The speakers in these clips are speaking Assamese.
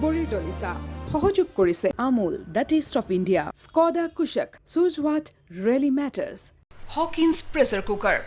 গঢ়ি তুলিছে সহযোগ কৰিছে Amul the taste of India Skoda Kushaq choose what really matters Hawkins pressure cooker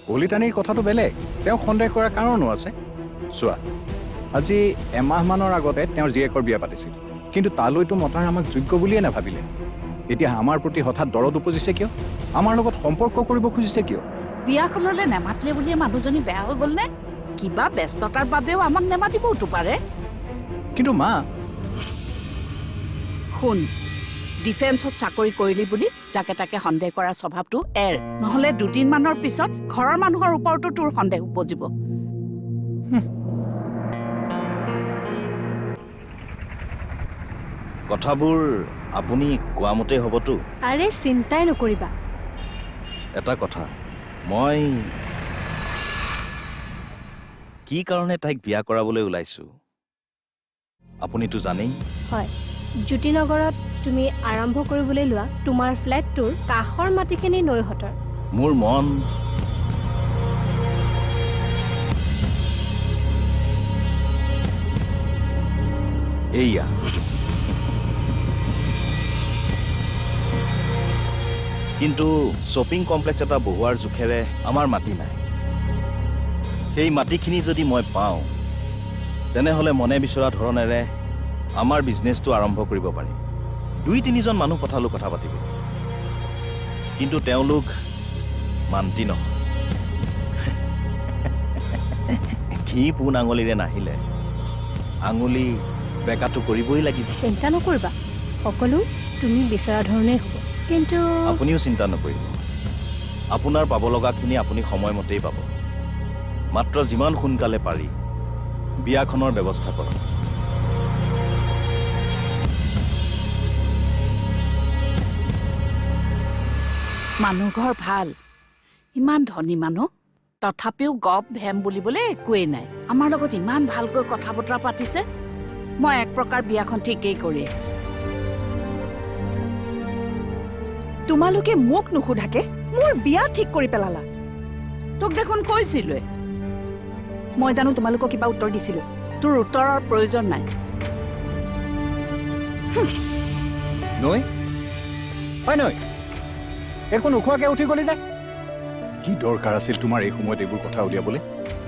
কলিতানীৰ কথাটো বেলেগ তেওঁ সন্দেহ কৰাৰ কাৰণো আছে চোৱা আজি এমাহমানৰ আগতে তেওঁৰ জীয়েকৰ বিয়া পাতিছিল কিন্তু তালৈতো মতাৰ আমাক যোগ্য বুলিয়ে নাভাবিলে এতিয়া আমাৰ প্ৰতি হঠাৎ দৰদ উপজিছে কিয় আমাৰ লগত সম্পৰ্ক কৰিব খুজিছে কিয় বিয়াখনলৈ নেমাতিলে বুলিয়ে মানুহজনী বেয়া হৈ গ'ল নে কিবা ব্যস্ততাৰ বাবেও আমাক নেমাতিবওতো পাৰে কিন্তু মা শুন ডিফেন্সত চাকৰি কৰিলি বুলি যাকে তাকে সন্দেহ কৰাৰ স্বভাৱটো এৰ নহ'লে দুদিনমানৰ পিছত ঘৰৰ মানুহৰ ওপৰতো তোৰ সন্দেহ উপজিব কথাবোৰ আপুনি কোৱা মতেই হ'বতো আৰে চিন্তাই নকৰিবা এটা কথা মই কি কাৰণে তাইক বিয়া কৰাবলৈ ওলাইছো আপুনিতো জানেই হয় জ্যোতিনগৰত তুমি আৰম্ভ কৰিবলৈ লোৱা তোমাৰ ফ্লেটটোৰ কাষৰ মাটিখিনি নৈহতৰ মোৰ মন এইয়া কিন্তু শ্বপিং কমপ্লেক্স এটা বহুৱাৰ জোখেৰে আমাৰ মাটি নাই সেই মাটিখিনি যদি মই পাওঁ তেনেহ'লে মনে বিচৰা ধৰণেৰে আমাৰ বিজনেছটো আৰম্ভ কৰিব পাৰিম 2-3জন মানুহ পঠালো কথা পাতিব কিন্তু তেওঁলোক মান্তি নহয় ঘি পোন আঙুলিৰে নাহিলে আঙুলি বেকাটো কৰিবই লাগিব চিন্তা নকৰিবা সকলো তুমি বিচৰা ধৰণেই হ'ব কিন্তু আপুনিও চিন্তা নকৰিব আপোনাৰ পাব লগাখিনি আপুনি সময়মতেই পাব মাত্ৰ যিমান সোনকালে পাৰি বিয়াখনৰ ব্যৱস্থা কৰক মানুহ ঘৰ ভাল ইমান ধনী মানুহ তথাপিও গপ ভেম বুলিবলৈ একোৱেই নাই আমাৰ লগত ইমান ভালকৈ কথা বতৰা পাতিছে মই এক প্ৰকাৰ বিয়াখন ঠিকেই কৰি আহিছো তোমালোকে মোক নুসুধাকে মোৰ বিয়া ঠিক কৰি পেলালা তোক দেখোন কৈছিলোৱে মই জানো তোমালোকক কিবা উত্তৰ দিছিলো তোৰ উত্তৰৰ প্ৰয়োজন নাই নৈ হয় নৈ একো নোখোৱাকৈ উঠি গ'লি যায় কি দৰকাৰ আছিল তোমাৰ এই সময়ত এইবোৰ কথা উলিয়াবলৈ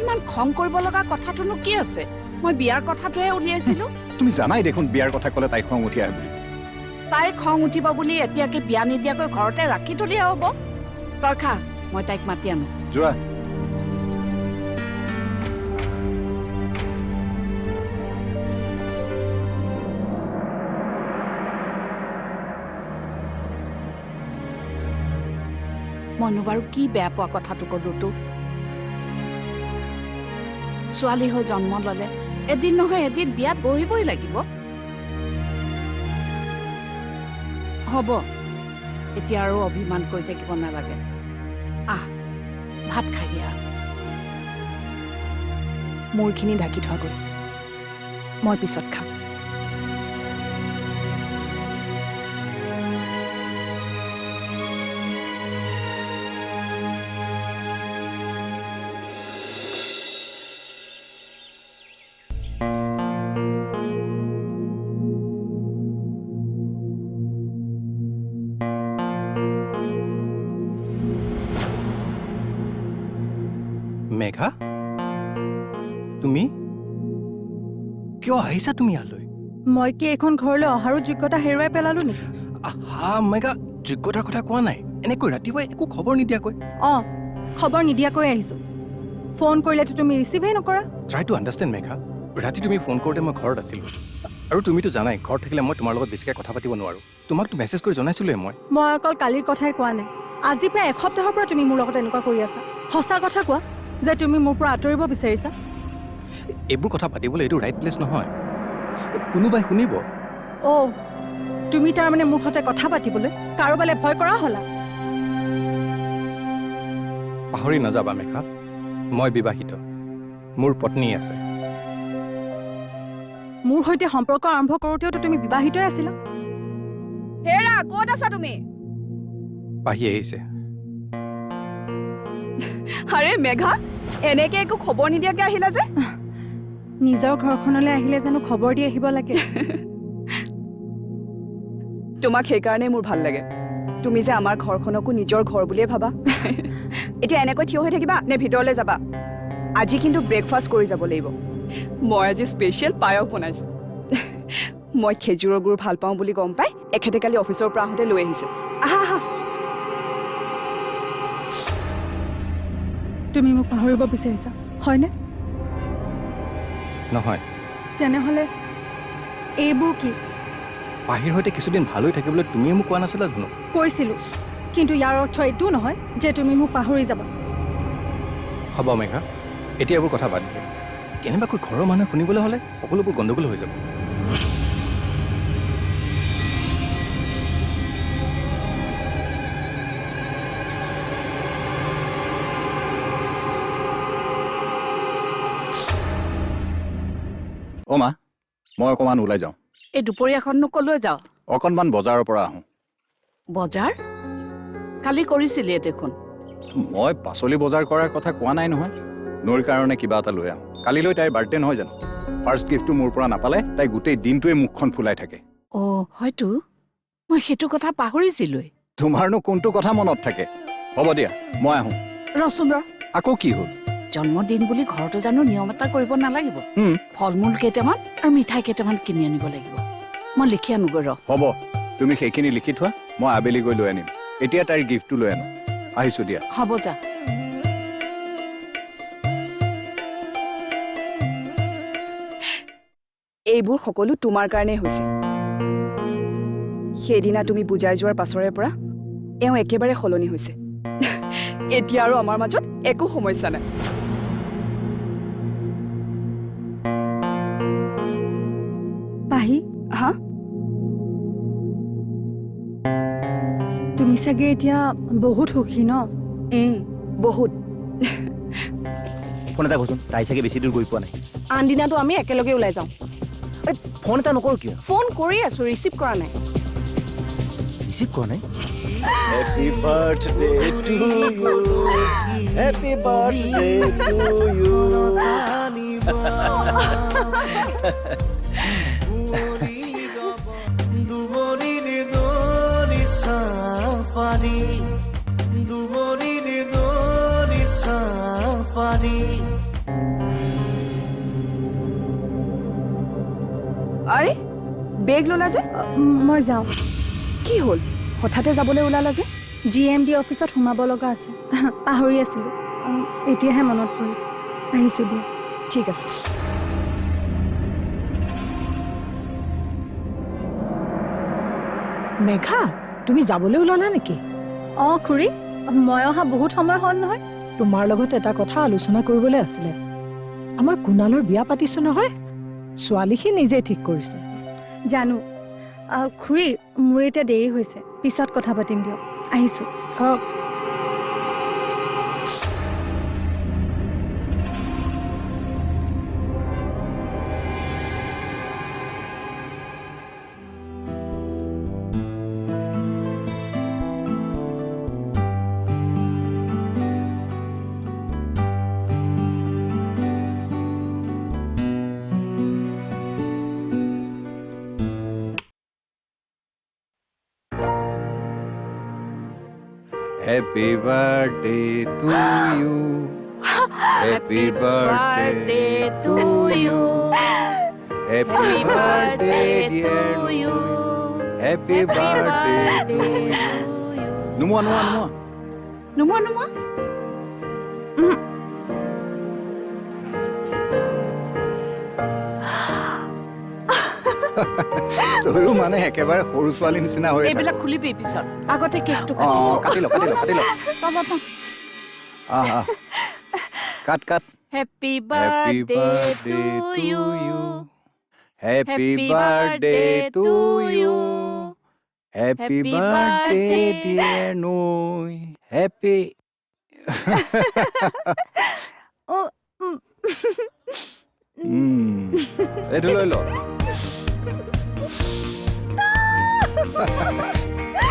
ইমান খং কৰিব লগা কথাটোনো কি আছে মই বিয়াৰ কথাটোহে উলিয়াইছিলো তুমি জানাই দেখোন বিয়াৰ কথা ক'লে তাই খং উঠি আহে বুলি তাইৰ খং উঠিব বুলি এতিয়াকে বিয়া নিদিয়াকৈ ঘৰতে ৰাখি থলিয়া হ'ব তই খা মই তাইক মাতি আনো যোৱা মইনো বাৰু কি বেয়া পোৱা কথাটো ক'লো তোক ছোৱালী হৈ জন্ম ল'লে এদিন নহয় এদিন বিয়াত বহিবই লাগিব হ'ব এতিয়া আৰু অভিমান কৰি থাকিব নালাগে আহ ভাত খাই দিয়া মোৰখিনি ঢাকি থোৱা গ'ল মই পিছত খাম মেঘা তুমি কিয় আহিছা তুমি ইয়ালৈ মই কি এইখন ঘৰলৈ অহাৰো যোগ্যতা হেৰুৱাই পেলালো নেকি? আহা মেঘা, যোগ্যতাৰ কথা কোৱা নাই। এনেকৈ ৰাতিপুৱাই একো খবৰ নিদিয়াকৈ। অঁ, খবৰ নিদিয়াকৈ আহিছোঁ। ফোন কৰিলেতো তুমি ৰিচিভেই নকৰা। Try to understand Megha. ৰাতি তুমি ফোন কৰোঁতে মই ঘৰত আছিলোঁ। আৰু তুমিতো জানাই, ঘৰত থাকিলে মই তোমাৰ লগত বেছিকৈ কথা পাতিব নোৱাৰোঁ। তোমাকতো মেছেজ কৰি জনাইছিলোঁৱে মই। মই অকল কালিৰ কথাই কোৱা নাই। আজি প্ৰায় এসপ্তাহৰ পৰা তুমি মোৰ লগত এনেকুৱা কৰি আছা। সঁচা কথা কোৱা যে তুমি মোৰ পৰা আঁতৰিব বিচাৰিছা। এইবোৰ কথা পাতিবলৈ এইটো ৰাইট প্লেচ নহয়। কোনোবাই শুনিব। অ', তুমি তাৰমানে মোৰ সৈতে কথা পাতিবলৈ কাৰোবালৈ ভয় কৰা হ'লা? পাহৰি নাযাবা মেঘা, মই বিবাহিত। মোৰ পত্নী আছে। মোৰ সৈতে সম্পৰ্ক আৰম্ভ কৰোঁতেওতো তুমি বিবাহিতই আছিলা। হেৰা, ক'ত আছা তুমি? পাহি আহিছে। আৰে মেঘা, এনেকে একো খবৰ নিদিয়াকে আহিলা যে? নিজৰ ঘৰখনলৈ আহিলে জানো খবৰ দি আহিব লাগে? তোমাক সেইকাৰণে মোৰ ভাল লাগে। তুমি যে আমাৰ ঘৰখনকো নিজৰ ঘৰ বুলিয়ে ভাবা। এতিয়া এনেকৈ থিয় হৈ থাকিবা নে ভিতৰলৈ যাবা? আজি কিন্তু ব্ৰেকফাষ্ট কৰি যাব লাগিব। মই আজি স্পেচিয়েল পায়স বনাইছোঁ। মই খেজুৰৰ গুড় ভাল পাওঁ বুলি গম পাই এখেতে কালি অফিচৰ পৰা আহোঁতে লৈ আহিছে। আহা আহা। তুমি মোক পাহৰিব বিচাৰিছা, হয়নে? নহয়, তেনেহ'লে এইবোৰ কি? পাহিৰ সৈতে কিছুদিন ভাল হৈ থাকিবলৈ তুমিয়ে মোক কোৱা নাছিলা জানো? কৈছিলোঁ, কিন্তু ইয়াৰ অৰ্থ এইটোও নহয় যে তুমি মোক পাহৰি যাবা। হ'ব মেঘা, এতিয়া এইবোৰ কথা বাদ দিয়া। কেনেবাকৈ ঘৰৰ মানুহে শুনিবলৈ হ'লে সকলোবোৰ গণ্ডগোল হৈ যাব। অ' মা, মই অকণমান ওলাই যাওঁ। এই দুপৰীয়াখননো কলৈ যাওঁ? অকণমান বজাৰৰ পৰা আহোঁ। বজাৰ? কালি কৰিছিলিয়ে দেখোন। মই পাচলি বজাৰ কৰাৰ কথা কোৱা নাই নহয়। নৈৰ কাৰণে কিবা এটা লৈ আহোঁ। কালিলৈ তাইৰ বাৰ্থডে নহয় জানো? ফাৰ্ষ্ট গিফ্টটো মোৰ পৰা নাপালে তাই গোটেই দিনটোৱে মুখখন ফুলাই থাকে। অ', হয়তো মই সেইটো কথা পাহৰিছিলোঁৱেই। তোমাৰনো কোনটো কথা মনত থাকে? হ'ব দিয়া, মই আহোঁ। ৰচোন ৰ, আকৌ কি হ'ল? জন্মদিন বুলি ঘৰতো জানো নিয়ম এটা কৰিব নালাগিব? ফল মূল কেইটামান আৰু মিঠাই কেইটামান কিনি আনিব লাগিব। মই লিখি আনোগৈ ৰ। হ'ব, তুমি সেইখিনি লিখি থোৱা, মই আবেলি গৈ লৈ আনিম। এতিয়া তাইৰ গিফ্টটো লৈ আনো। আহিছোঁ দিয়া। হ'ব যা। এইবোৰ সকলো তোমাৰ কাৰণেই হৈছে। সেইদিনা তুমি বুজাই যোৱাৰ পাছৰে পৰা এওঁ একেবাৰে সলনি হৈছে। এতিয়া আৰু আমাৰ মাজত একো সমস্যা নাই। পাহি, হা? তুমি চাগে এতিয়া বহুত সুখী ন? বহুত। ফোন এটা কৰচোন, তাই চাগে বেছি দূৰ গৈ পোৱা নাই। আন দিনাটো আমি একেলগে ওলাই যাওঁ। ফোন এটা নকৰোঁ কিয়? ফোন কৰি আছোঁ, ৰিচিভ কৰা নাই। ৰিচিভ কৰা নাই? Happy birthday to you. Happy birthday to you. আৰে বেগ ল'লা যে? মই যাওঁ। কি হ'ল? হঠাতে যাবলৈ ওলালা যে? GMD অফিচত সোমাব লগা আছে। পাহৰি আছিলোঁ। এতিয়াহে মনত পৰিল। আহিছোঁ দিয়া। ঠিক আছে। মেঘা, তুমি যাবলৈ ওলালা নেকি? অঁ খুৰী, মই অহা বহুত সময় হ'ল নহয়। তোমাৰ লগত এটা কথা আলোচনা কৰিবলৈ আছিলে। আমাৰ কুণালৰ বিয়া পাতিছে নহয়, ছোৱালী সি নিজেই ঠিক কৰিছে। জানো। খুৰী, মোৰ এতিয়া দেৰি হৈছে, পিছত কথা পাতিম দিয়ক। আহিছোঁ। Happy birthday to you. Happy birthday to you. Happy birthday, dear Noi. Happy birthday to you. Numua. নোমোৱা তয়ো মানে একেবাৰে সৰু ছোৱালীৰ নিচিনা হৈ এইবিলাক খুলিবি পিছত আগতে কেকটো কাটি ল cut happy Happy birthday birthday to to you you. Happy birthday to you. Happy Happy birthday, birthday. dear Noi. Happy. এইটো লৈ ল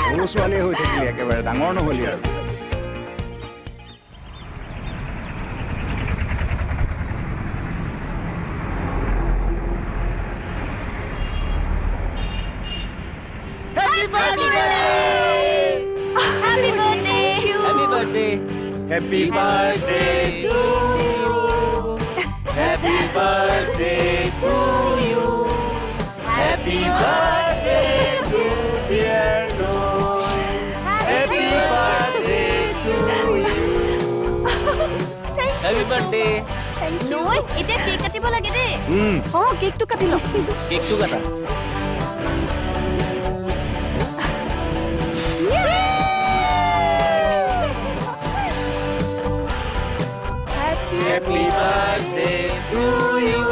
সৰু ছোৱালী হৈ থাকিলি একেবাৰে ডাঙৰ নহলি আৰু Happy birthday to you. Happy birthday to you. Happy birthday to dear Noi. Happy birthday to you. Happy birthday. নৈ এতিয়া কেক কাটিব লাগে দেই কেকটো কাটি ল কেকটো কাটা Happy birthday to you.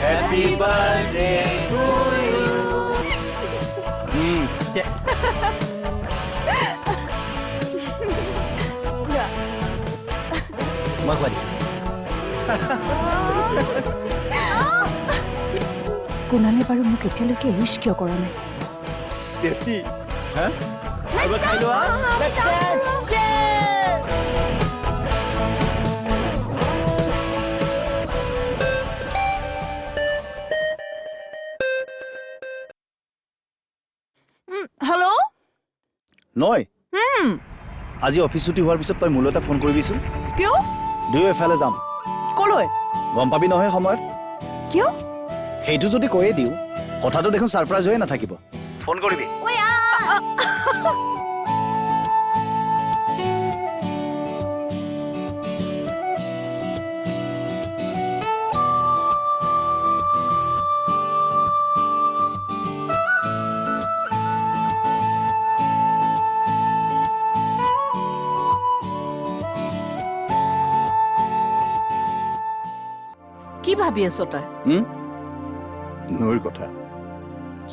Happy birthday to you. মই খোৱা দিছোঁ কুণালে বাৰু মোক এতিয়ালৈকে উইচ কিয় কৰা নাই টেষ্টি হা আৰু খাই লোৱা লেটস ডান্স হেল্ল' নয় আজি অফিচ ছুটি হোৱাৰ পিছত তই মোলৈ এটা ফোন কৰিবিচোন কিয় দুয়ো এফালে যাম কলৈ গম পাবি নহয় সময়ত কিয় সেইটো যদি কৈয়ে দিওঁ কথাটো দেখোন ছাৰপ্ৰাইজ হৈয়ে নাথাকিব ফোন কৰিবি কি ভাবি আছ তই নৈৰ কথা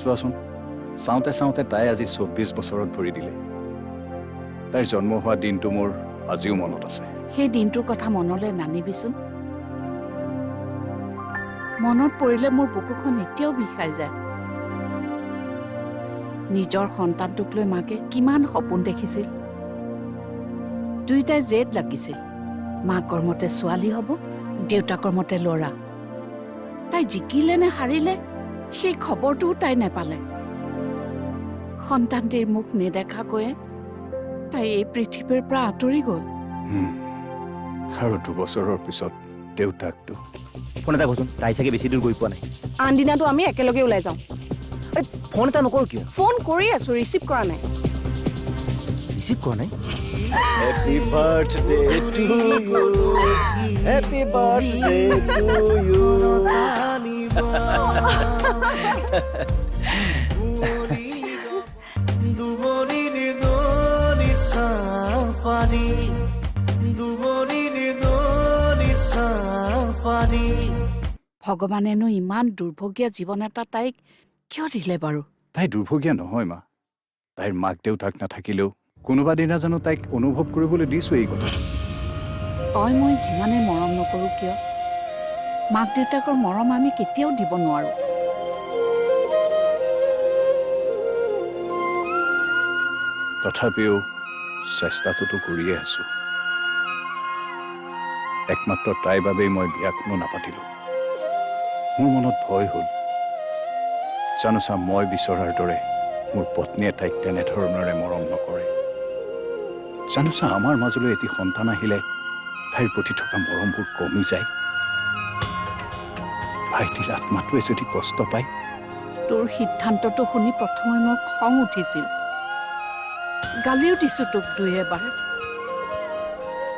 চোৱাচোন চাওঁতে চাওঁতে তাই আজি 24 বছৰত ভৰি দিলে তাইৰ জন্ম হোৱা দিনটো মোৰ আজিও মনত আছে সেই দিনটোৰ কথা মনলৈ নানিবিচোন মনত পৰিলে মোৰ বুকুখন এতিয়াও বিষাই যায় নিজৰ সন্তানটোক লৈ মাকে কিমান সপোন দেখিছিল দুইটাই জেদ লাগিছিল মাকৰ মতে ছোৱালী হ'ব দেউতাকৰ মতে ল'ৰা তাই জিকিলে নে হাৰিলে সেই খবৰটোও তাই নেপালে সন্তানটিৰ মুখ নেদেখাকৈয়ে তাই এই পৃথিৱীৰ পৰা আঁতৰি গ'ল আৰু 2 বছৰৰ পিছত দেউতাকটো ফোন এটা কৰচোন তাই চাগে বেছি দূৰ গৈ পোৱা নাই আন দিনাটো আমি একেলগে ওলাই যাওঁ ফোন এটা নকৰো কিয় ফোন কৰি আছো ৰিচিভ কৰা নাই ৰিচিভ কৰা নাই Happy birthday to you. Happy birthday to you. ভগৱানেনো ইমান দুৰ্ভগীয়া জীৱন এটা তাইক কিয় দিলে বাৰু তাই দুৰ্ভগীয়া নহয় মা তাইৰ মাক দেউতাক নাথাকিলেও কোনোবা দিনা জানো তাইক অনুভৱ কৰিবলৈ দিছো এই কথা তই মই যিমানে মৰম নকৰো কিয় মাক দেউতাকৰ মৰম আমি কেতিয়াও দিব নোৱাৰো তথাপিও চেষ্টাটোতো কৰিয়ে আছো একমাত্ৰ তাইৰ বাবেই মই বিয়াখনো নাপাতিলো মোৰ মনত ভয় হ'ল জানোচা মই বিচৰাৰ দৰে মোৰ পত্নীয়ে তাইক তেনেধৰণেৰে মৰম নকৰে জানোচা আমাৰ মাজলৈ এটি সন্তান আহিলে তাইৰ প্ৰতি থকা মৰমবোৰ কমি যায় ভাইটিৰ আত্মাটোৱে যদি কষ্ট পায়, তোৰ সিদ্ধান্তটো শুনি প্ৰথমে মোৰ খং উঠিছিল, গালিও দিছোঁ তোক 2-এবাৰ।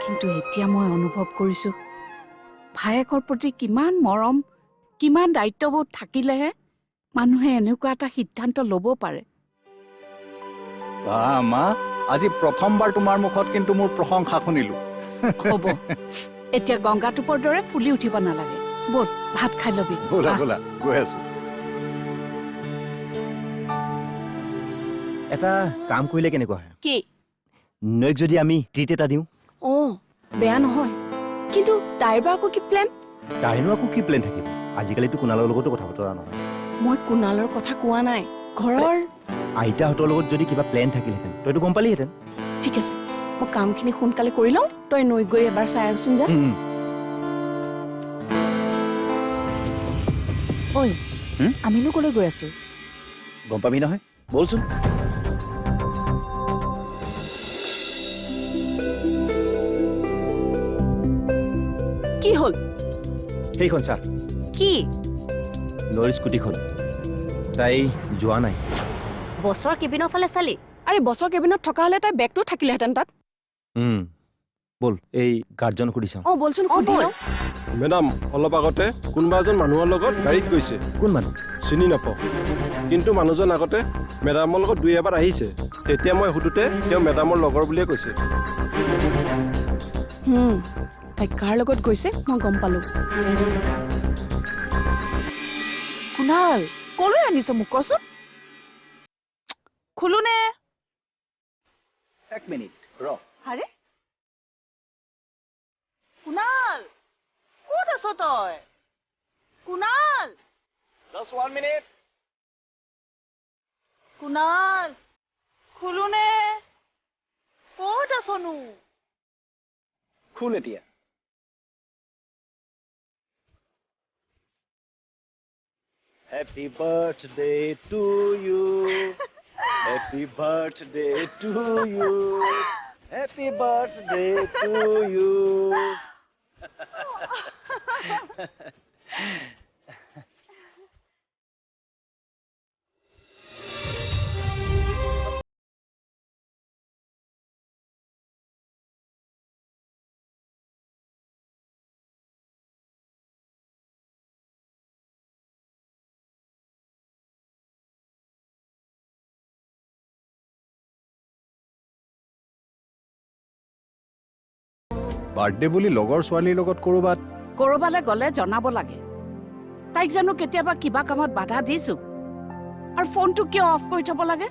কিন্তু এতিয়া মই অনুভৱ কৰিছোঁ ভায়েকৰ প্ৰতি কিমান মৰম, কিমান দায়িত্ববোধ থাকিলেহে মানুহে এনেকুৱা এটা সিদ্ধান্ত ল'ব পাৰে। বা মা, আজি প্ৰথমবাৰ তোমাৰ মুখত কিন্তু মোৰ প্ৰশংসা শুনিলো। হ'ব, এতিয়া গংগাটোপৰ দৰে ফুলি উঠিব নালাগে। ব'ল ভাত খাই ল'বি। ব'লা আহ। ব'লা, গৈ আছো। এটা কাম কৰিলে কেনেকুৱা হয়? কি? নৈক যদি আমি ট্ৰিট এটা দিওঁ? অঁ, বেয়া নহয়, কিন্তু তাইৰ বা আকৌ কি প্লেন? তাইনো আকৌ কি প্লেন থাকিব? আজিকালিতো কুণালৰ লগতো কথা বতৰা নহয়। মই কুণালৰ কথা কোৱা নাই, ঘৰৰ। আইতাহঁতৰ লগত যদি কিবা প্লেন থাকিলহেঁতেন তইতো গম পালিহেঁতেন। ঠিক আছে, মই কামখিনি সোনকালে কৰি লওঁ, তই নৈ গৈ এবাৰ চাই আহচোন যা। ঐ, আমিনো ক'লৈ গৈ আছো? গম পাবি নহয়, বলচোন। কি হ'ল? সেইখন চা, কি নৈৰ স্কুটিখন। তাই যোৱা নাই। বছৰ কেবিনৰ ফালে চালি? আৰে বছৰ কেবিনত থকা হ'লে তাই বেগটো থাকিলেহেঁতেন তাত। ব'ল এই গাৰ্ডজন সুধি চাওঁ। অঁ, বলচোন সুধি লওঁ। মেডাম, অলপ আগতে কোনোবা এজন মানুহৰ লগত গাড়ীত গৈছে। কোন মানুহ? চিনি নাপাওঁ, কিন্তু মানুহজন আগতে মেডামৰ লগত 2-এবাৰ আহিছে। তেতিয়া মই সুধোতে তেওঁ মেডামৰ লগৰ বুলিয়ে কৈছে। তাই কাৰ লগত গৈছে মই গম পালোঁ। কুণাল, ক'লৈ আনিছ মোক কচোন? খোলোনে? এক মিনিট ৰ। আৰে কুণাল, ক'ত আছ তই? Kunal, just 1 minute. কুণাল, খোলোনে? ক'ত আছনো? খোল এতিয়া। Happy birthday to you. Happy birthday to you. Happy birthday to you. Birthday বুলি লগৰ ছোৱালীৰ লগত ক'ৰবালৈ গ'লে জনাব লাগে। তাইক জানো কেতিয়াবা কিবা কামত বাধা দিছো? আৰু ফোনটো কিয় অফ কৰি থ'ব লাগে?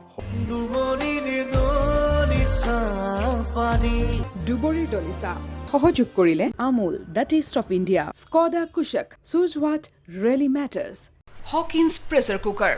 দুবৰীৰ দলিচা সহযোগ কৰিলে Amul the taste of India, Skoda Kushaq, choose what really matters, Hawkins pressure cooker,